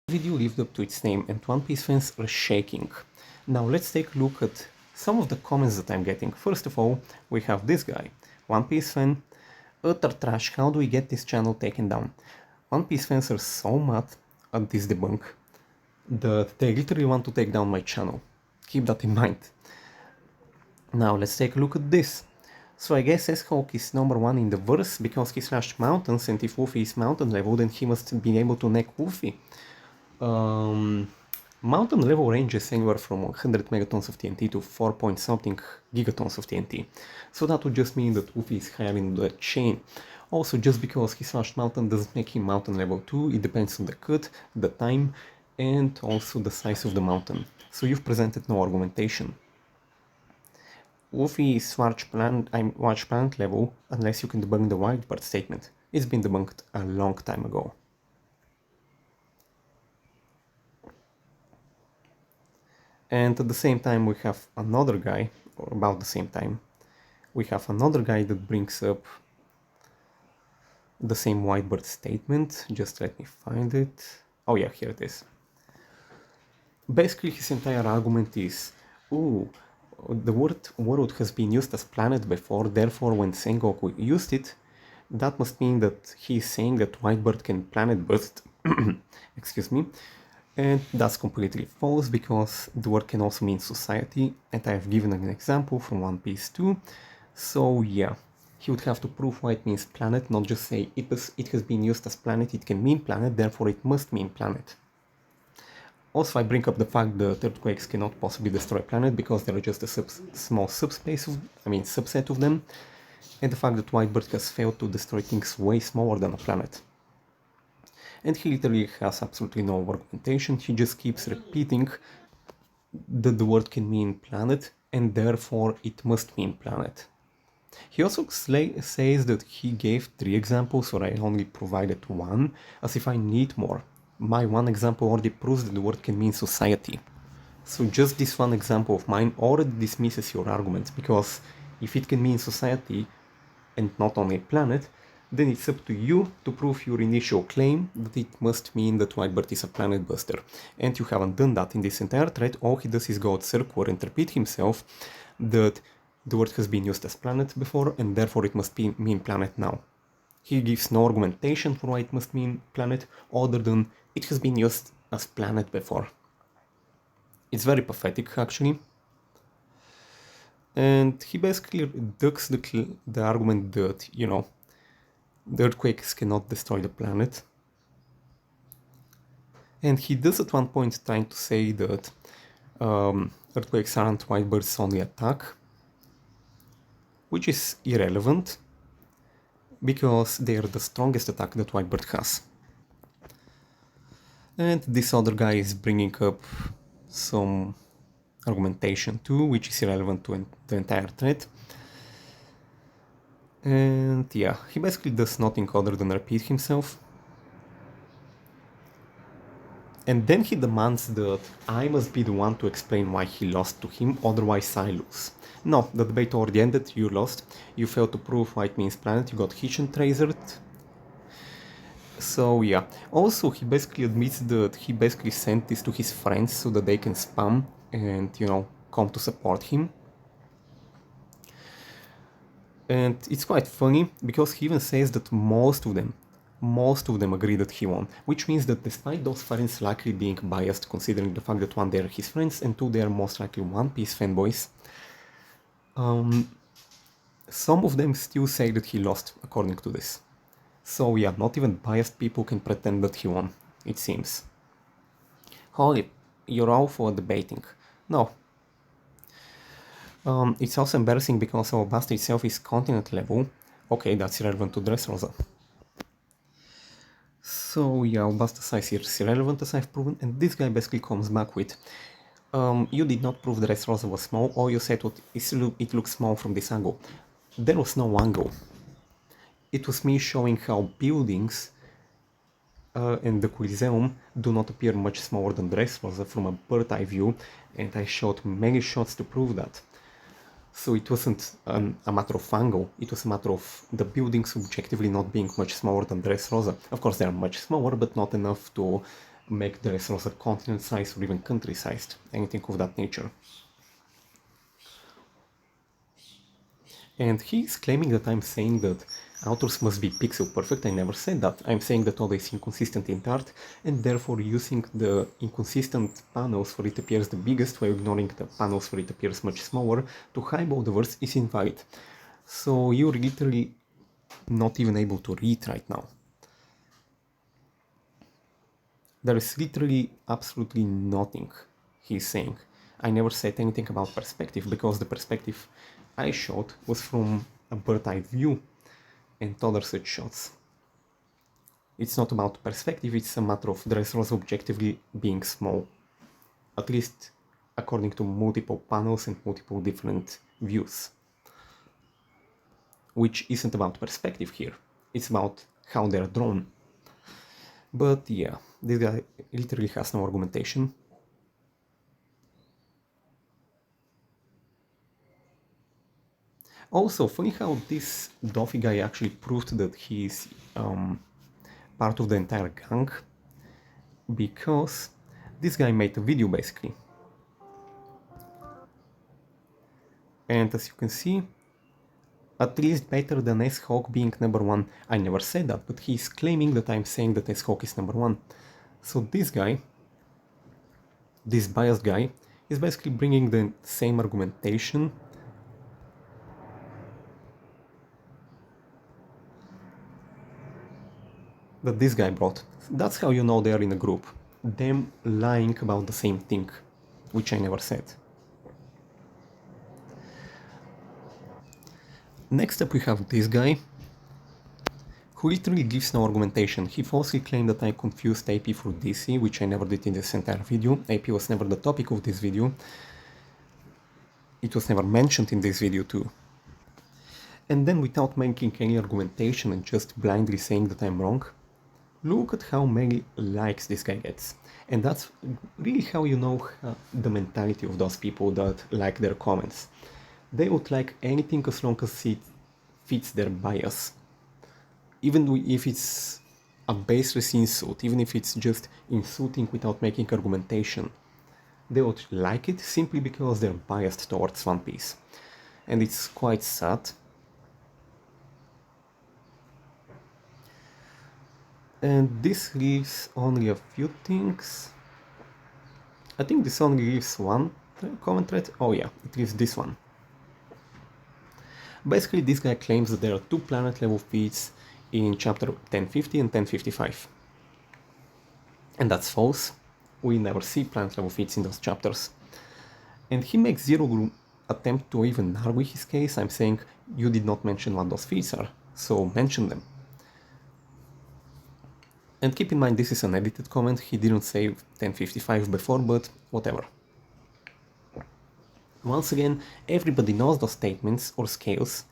Video lived up to its name and One Piece fans are shaking. Now let's take a look at some of the comments that I'm getting. First of all, we have this guy, One Piece fan, utter trash, how do we get this channel taken down? One Piece fans are so mad at this debunk that they literally want to take down my channel. Keep that in mind. Now let's take a look at this. So I guess S-Hawk is number one in the verse because he slashed mountains, and if Luffy is mountain level then he must be able to neck Luffy. Mountain level ranges anywhere from 100 megatons of TNT to 4 point something gigatons of TNT. So that would just mean that Luffy is higher in the chain. Also, just because he slashed mountain doesn't make him mountain level 2, it depends on the cut, the time, and also the size of the mountain. So you've presented no argumentation. Luffy is large planet level unless you can debunk the Wildbird statement. It's been debunked a long time ago. And at the same time we have another guy, or about the same time, we have another guy that brings up the same Whitebird statement. Just let me find it. Oh yeah, here it is. Basically his entire argument is, the word world has been used as planet before, therefore when Sengoku used it, that must mean that he is saying that Whitebird can planet burst, excuse me, and that's completely false because the word can also mean society, and I have given an example from One Piece 2, so yeah, he would have to prove why it means planet, not just say it has been used as planet, it can mean planet, therefore it must mean planet. Also, I bring up the fact that earthquakes cannot possibly destroy a planet because there are just a small subset of them, and the fact that Whitebird has failed to destroy things way smaller than a planet. And he literally has absolutely no argumentation, he just keeps repeating that the word can mean planet, and therefore it must mean planet. He also says that he gave 3 examples, or I only provided 1, as if I need more. My 1 example already proves that the word can mean society. So just this 1 example of mine already dismisses your argument, because if it can mean society and not only planet, then it's up to you to prove your initial claim that it must mean that Whitebird is a planet buster. And you haven't done that in this entire thread. All he does is go at circle and repeat himself that the word has been used as planet before and therefore it must mean planet now. He gives no argumentation for why it must mean planet other than it has been used as planet before. It's very pathetic actually. And he basically ducks the argument that, you know, the earthquakes cannot destroy the planet. And he does at one point trying to say that earthquakes aren't Whitebird's only attack, which is irrelevant, because they are the strongest attack that Whitebird has. And this other guy is bringing up some argumentation too, which is irrelevant to the entire thread. And yeah, he basically does nothing other than repeat himself. And then he demands that I must be the one to explain why he lost to him, otherwise I lose. No, the debate already ended, you lost. You failed to prove why it means planet, you got Hitchin Tracered. So yeah, also he basically admits that he basically sent this to his friends so that they can spam and, you know, come to support him. And it's quite funny because he even says that most of them agree that he won, which means that despite those friends likely being biased, considering the fact that 1, they are his friends, and 2, they are most likely One Piece fanboys, some of them still say that he lost, according to this. So yeah, not even biased people can pretend that he won, it seems. Holy, you're all for debating. No. It's also embarrassing because Alabasta itself is continent level. Okay, that's irrelevant to Dressrosa. So yeah, Alabasta size is irrelevant as I've proven, and this guy basically comes back with you did not prove Dressrosa was small, all you said it looks small from this angle. There was no angle. It was me showing how buildings and the Coliseum do not appear much smaller than Dressrosa from a bird's eye view, and I showed many shots to prove that. So it wasn't a matter of angle, it was a matter of the buildings objectively not being much smaller than Dressrosa. Of course they are much smaller, but not enough to make the resource continent sized or even country sized, anything of that nature. And he's claiming that I'm saying that authors must be pixel perfect. I never said that. I'm saying that all is inconsistent in art, and therefore using the inconsistent panels where it appears the biggest while ignoring the panels where it appears much smaller to highball the words is invalid. So you're literally not even able to read right now. There is literally absolutely nothing he's saying. I never said anything about perspective because the perspective I showed was from a bird's eye view and other such shots. It's not about perspective, it's a matter of the resource objectively being small, at least according to multiple panels and multiple different views. Which isn't about perspective here, it's about how they're drawn. But yeah, this guy literally has no argumentation. Also, funny how this Doffy guy actually proved that he's part of the entire gang, because this guy made a video basically. And as you can see, at least better than S-Hawk being number one. I never said that, but he's claiming that I'm saying that S-Hawk is number one. So this guy, this biased guy, is basically bringing the same argumentation that this guy brought. That's how you know they are in a group. Them lying about the same thing, which I never said. Next up we have this guy, who literally gives no argumentation. He falsely claimed that I confused AP for DC, which I never did in this entire video. AP was never the topic of this video. It was never mentioned in this video too. And then without making any argumentation and just blindly saying that I'm wrong, look at how many likes this guy gets. And that's really how you know the mentality of those people that like their comments. They would like anything as long as it fits their bias. Even if it's a baseless insult, even if it's just insulting without making argumentation, they would like it simply because they're biased towards One Piece. And it's quite sad. And this leaves only a few things. I think this only leaves one comment thread. Oh yeah, it leaves this one. Basically, this guy claims that there are two planet level feats in chapter 1050 and 1055. And that's false. We never see planet level feats in those chapters. And he makes zero attempt to even argue his case. I'm saying you did not mention what those feats are, so mention them. And keep in mind this is an edited comment, he didn't say 1055 before, but whatever. Once again, everybody knows those statements or scales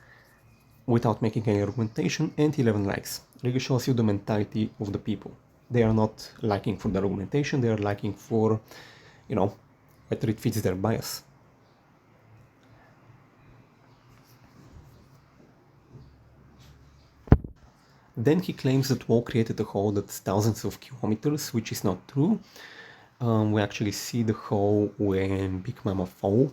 without making any argumentation, and 11 likes. Really shows you the mentality of the people. They are not liking for the argumentation, they are liking for, you know, whether it fits their bias. Then he claims that WoW created a hole that's thousands of kilometers, which is not true. We actually see the hole when Big Mama fell,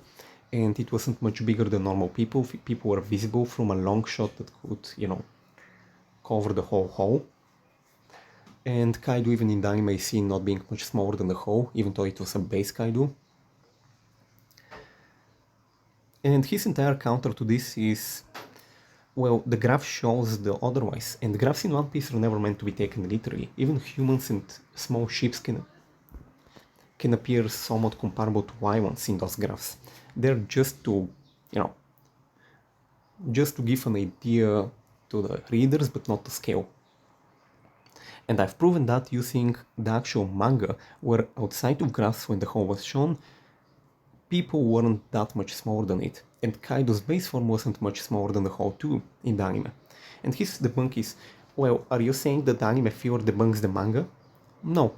and it wasn't much bigger than normal people. People were visible from a long shot that could, you know, cover the whole hole. And Kaido, even in the anime scene, not being much smaller than the hole, even though it was a base Kaido. And his entire counter to this is, well, the graph shows the otherwise, and graphs in One Piece are never meant to be taken literally. Even humans and small ships can appear somewhat comparable to Wyverns in those graphs. They're just to, you know, just to give an idea to the readers, but not to scale. And I've proven that using the actual manga, where outside of graphs when the hole was shown, people weren't that much smaller than it, and Kaido's base form wasn't much smaller than the hole too in the anime. And his debunk is, well, are you saying that the anime fewer debunks the manga? No,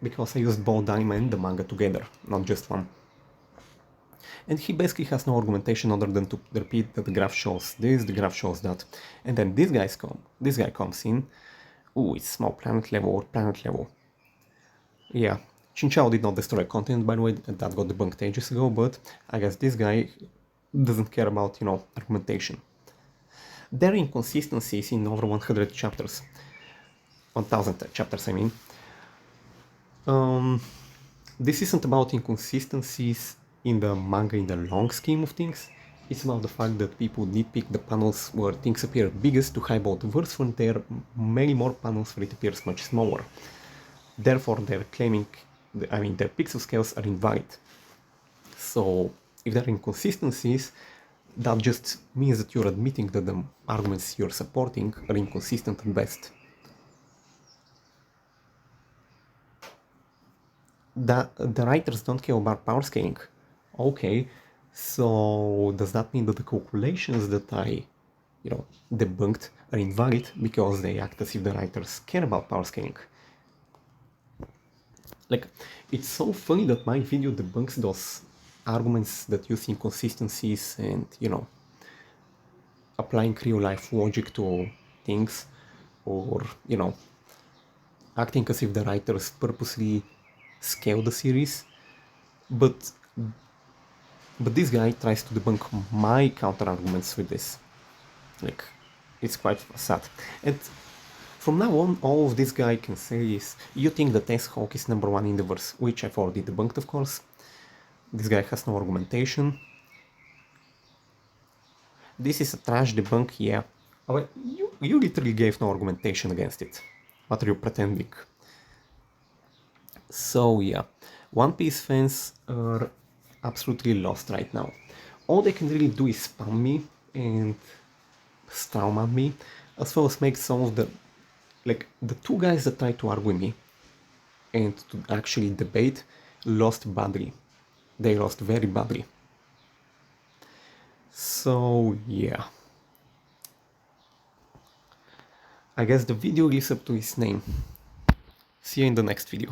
because I used both the anime and the manga together, not just one. And he basically has no argumentation other than to repeat that the graph shows this, the graph shows that. And then this guy comes in, ooh, it's small planet level or planet level. Yeah, Chinchao did not destroy content, by the way, that got debunked ages ago, but I guess this guy doesn't care about, argumentation. There are inconsistencies in over 100 chapters. 1000 chapters, I mean. This isn't about inconsistencies in the manga in the long scheme of things. It's about the fact that people nitpick the panels where things appear biggest to highlight the words when there are many more panels where it appears much smaller. Therefore, they're claiming, their pixel scales are invalid. So, if there are inconsistencies, that just means that you're admitting that the arguments you're supporting are inconsistent at best. The writers don't care about power scaling. Okay, so does that mean that the calculations that I, debunked are invalid because they act as if the writers care about power scaling? Like, it's so funny that my video debunks those arguments that use inconsistencies and, applying real life logic to things, or, acting as if the writers purposely scale the series. But this guy tries to debunk my counter arguments with this. Like, it's quite sad. And from now on, all this guy can say is, you think that S-Hawk is number one in the verse, which I've already debunked, of course. This guy has no argumentation. This is a trash debunk, yeah. But you literally gave no argumentation against it. What are you pretending? So yeah, One Piece fans are absolutely lost right now. All they can really do is spam me and storm at me, as well as make some of the two guys that tried to argue with me and to actually debate lost badly. They lost very badly. So yeah, I guess the video lives up to its name. See you in the next video.